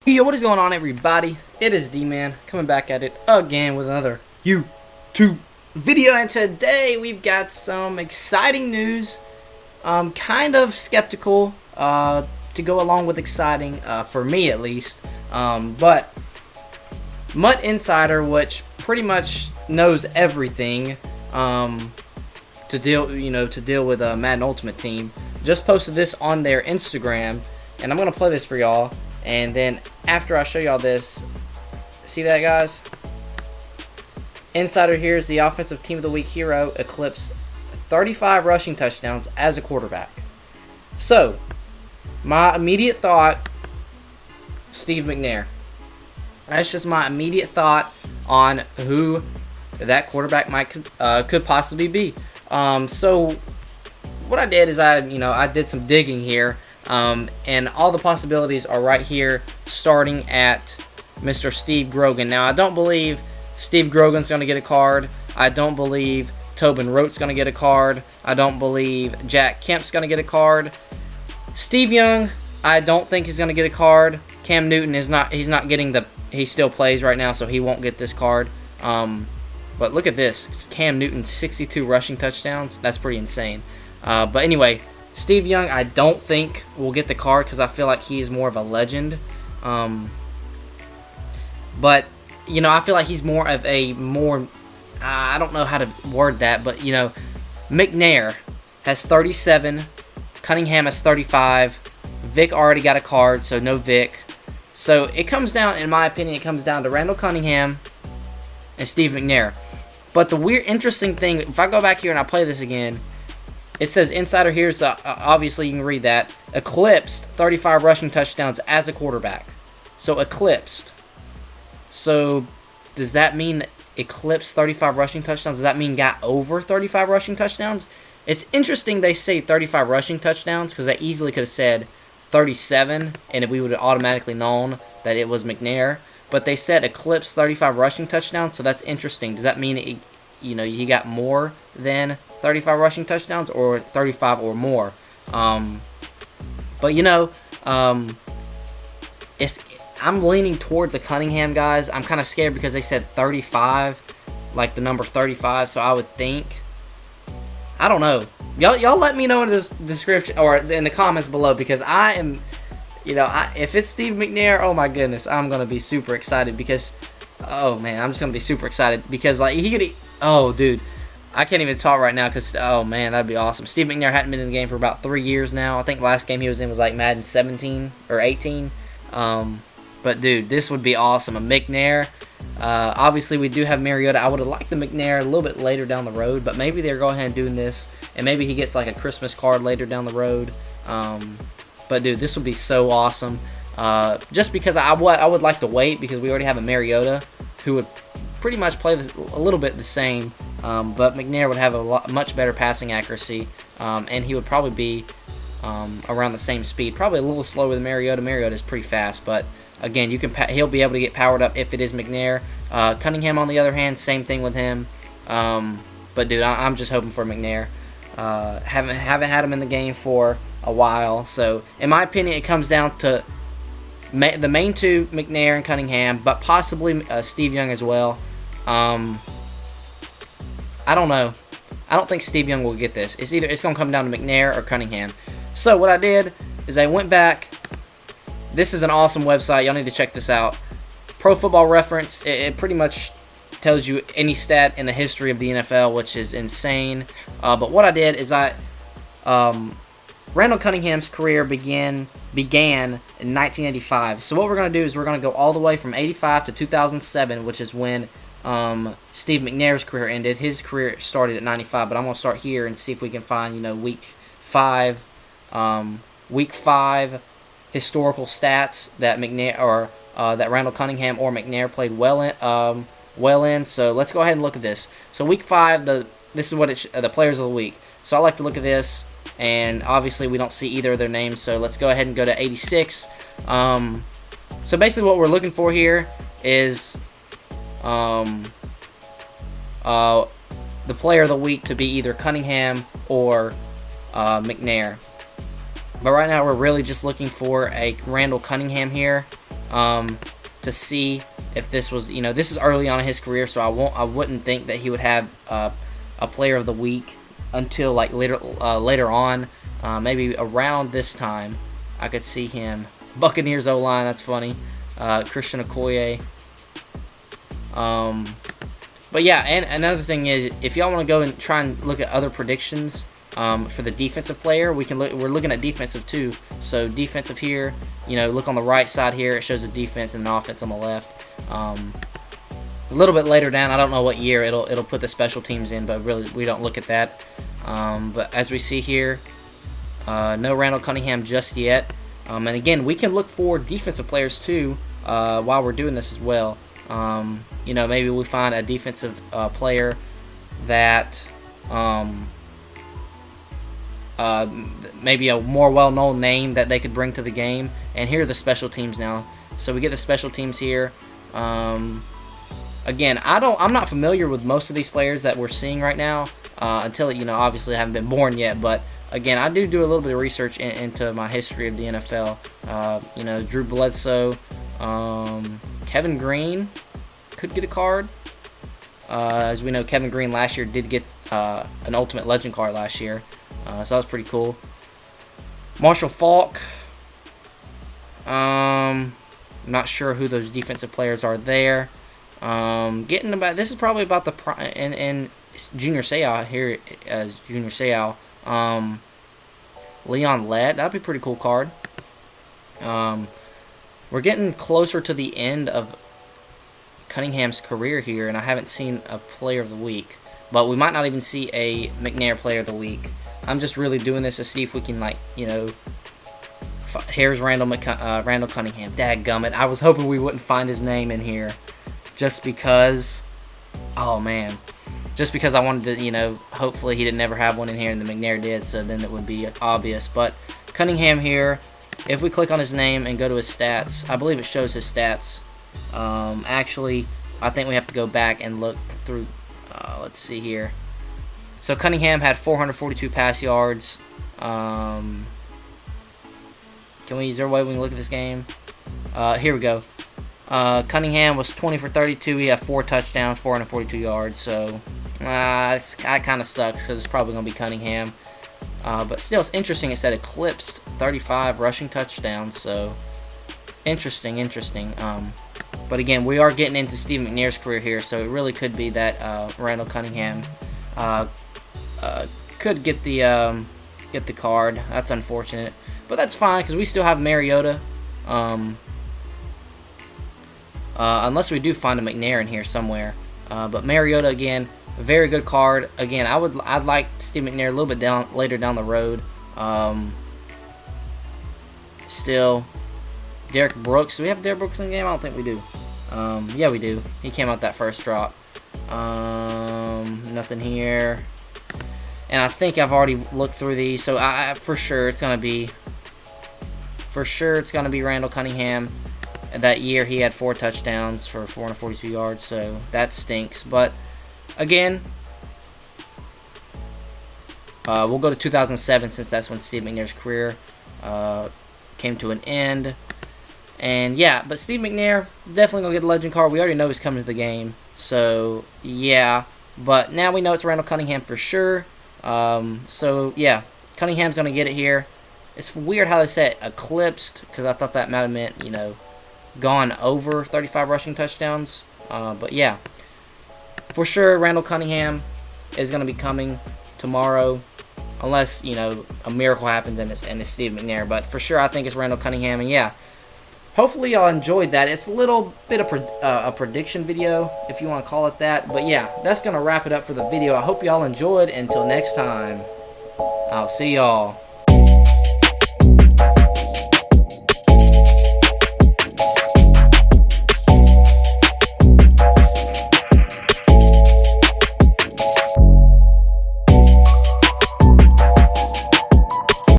Yo, what is going on, everybody? It is D-Man coming back at it again with another YouTube video, and today we've got some exciting news. Kind of skeptical to go along with exciting, for me at least. But Mutt Insider, which pretty much knows everything to deal with Madden Ultimate Team, just posted this on their Instagram, and I'm gonna play this for y'all. And then after I show y'all this, see that, guys? Insider here is the offensive team of the week hero, eclipsed 35 rushing touchdowns as a quarterback. So, my immediate thought, Steve McNair. That's just my immediate thought on who that quarterback could possibly be. So, what I did is I did some digging here. And all the possibilities are right here, starting at Mr. Steve Grogan. Now, I don't believe Steve Grogan's going to get a card. I don't believe Tobin Rote's going to get a card. I don't believe Jack Kemp's going to get a card. Steve Young, I don't think he's going to get a card. Cam Newton is not. He's not getting the. He still plays right now, so he won't get this card. But look at this. It's Cam Newton, 62 rushing touchdowns. That's pretty insane. But anyway, Steve Young, I don't think will get the card because I feel like he is more of a legend. But, I feel like he's more of a I don't know how to word that, but, McNair has 37, Cunningham has 35, Vic already got a card, so no Vic. So it comes down, in my opinion, it comes down to Randall Cunningham and Steve McNair. But the interesting thing, if I go back here and I play this again, it says Insider here, so obviously you can read that. Eclipsed 35 rushing touchdowns as a quarterback. So eclipsed. So does that mean eclipsed 35 rushing touchdowns? Does that mean got over 35 rushing touchdowns? It's interesting they say 35 rushing touchdowns because they easily could have said 37, and we would have automatically known that it was McNair. But they said eclipsed 35 rushing touchdowns, so that's interesting. Does that mean he got more than 35 rushing touchdowns or 35 or more? But I'm leaning towards the Cunningham guys. I'm kind of scared because they said 35, like the number 35. So I would think, I don't know. Y'all let me know in this description or in the comments below, because I am, if it's Steve McNair, oh my goodness, I'm gonna be super excited because, oh man, I'm just gonna be super excited because he could. Oh dude. I can't even talk right now because, oh man, that'd be awesome. Steve McNair hadn't been in the game for about 3 years now. I think last game he was in was like Madden 17 or 18. But dude, this would be awesome. A McNair. Obviously, we do have Mariota. I would have liked the McNair a little bit later down the road, but maybe they're going ahead and doing this, and maybe he gets like a Christmas card later down the road. But dude, this would be so awesome. Just because I would like to wait because we already have a Mariota who would pretty much play this a little bit the same. But McNair would have a much better passing accuracy, and he would probably be around the same speed. Probably a little slower than Mariota. Mariota is pretty fast, but again, he'll be able to get powered up if it is McNair. Cunningham, on the other hand, same thing with him. But dude, I'm just hoping for McNair. Haven't had him in the game for a while, so in my opinion, it comes down to the main two, McNair and Cunningham, but possibly Steve Young as well. I don't know. I don't think Steve Young will get this. It's going to come down to McNair or Cunningham. So what I did is I went back. This is an awesome website. Y'all need to check this out. Pro Football Reference. It pretty much tells you any stat in the history of the NFL, which is insane. But what I did is Randall Cunningham's career began in 1985. So what we're going to do is we're going to go all the way from 85 to 2007, which is when Steve McNair's career ended. His career started at 95, but I'm going to start here and see if we can find, week 5 historical stats that McNair or that Randall Cunningham or McNair played well in. So let's go ahead and look at this. So week 5, this is what the players of the week. So I like to look at this, and obviously we don't see either of their names. So let's go ahead and go to 86. So basically what we're looking for here is the player of the week to be either Cunningham or McNair. But right now we're really just looking for a Randall Cunningham here. to see if this was, this is early on in his career, so I wouldn't think that he would have a player of the week until like later on, maybe around this time. I could see him. Buccaneers O-line, that's funny. Christian Okoye. But yeah, and another thing is, if y'all want to go and try and look at other predictions for the defensive player, we're looking at defensive too. So defensive here, look on the right side here. It shows the defense and the offense on the left. A little bit later down, I don't know what year it'll put the special teams in, but really we don't look at that. But as we see here, no Randall Cunningham just yet. And again, we can look for defensive players too while we're doing this as well. Maybe we find a defensive player that maybe a more well-known name that they could bring to the game. And here are the special teams now. So we get the special teams here. Again, I'm not familiar with most of these players that we're seeing right now until obviously I haven't been born yet. But again, I do a little bit of research into my history of the NFL. Drew Bledsoe, Kevin Green could get a card. As we know, Kevin Green last year did get an Ultimate Legend card last year, so that was pretty cool. Marshall Faulk. I'm not sure who those defensive players are there. This is probably about the and Junior Seau here as Junior Seau. Leon Lett, that'd be a pretty cool card. We're getting closer to the end of Cunningham's career here, and I haven't seen a player of the week, but we might not even see a McNair player of the week. I'm just really doing this to see if we can, here's Randall Cunningham. Dadgummit. I was hoping we wouldn't find his name in here just because, oh man, just because I wanted to, hopefully he didn't ever have one in here and the McNair did, so then it would be obvious. But Cunningham here, if we click on his name and go to his stats, I believe it shows his stats. Actually, I think we have to go back and look through. Let's see here. So Cunningham had 442 pass yards. Is there a way we can look at this game? Here we go. Cunningham was 20 for 32. He had 4 touchdowns, 442 yards. So that kind of sucks because it's probably going to be Cunningham. But still, it's interesting. It said eclipsed 35 rushing touchdowns. So interesting. But again, we are getting into Steve McNair's career here, so it really could be that Randall Cunningham could get the card. That's unfortunate, but that's fine because we still have Mariota. Unless we do find a McNair in here somewhere. But Mariota again, a very good card. Again, I'd like Steve McNair a little bit later down the road. Still, Derek Brooks. Do we have Derek Brooks in the game? I don't think we do. Yeah, we do. He came out that first drop. Nothing here. And I think I've already looked through these, so for sure it's gonna be Randall Cunningham. That year he had 4 touchdowns for 442 yards, so that stinks. But again, we'll go to 2007 since that's when Steve McNair's career came to an end. And yeah, but Steve McNair is definitely going to get a legend card. We already know he's coming to the game. So yeah, but now we know it's Randall Cunningham for sure. So yeah, Cunningham's going to get it here. It's weird how they said eclipsed because I thought that might have meant, gone over 35 rushing touchdowns. But yeah, for sure Randall Cunningham is going to be coming tomorrow. Unless, a miracle happens and it's Steve McNair. But for sure I think it's Randall Cunningham. And yeah, hopefully y'all enjoyed that. It's a little bit of a prediction video, if you want to call it that. But yeah, that's going to wrap it up for the video. I hope y'all enjoyed. Until next time, I'll see y'all.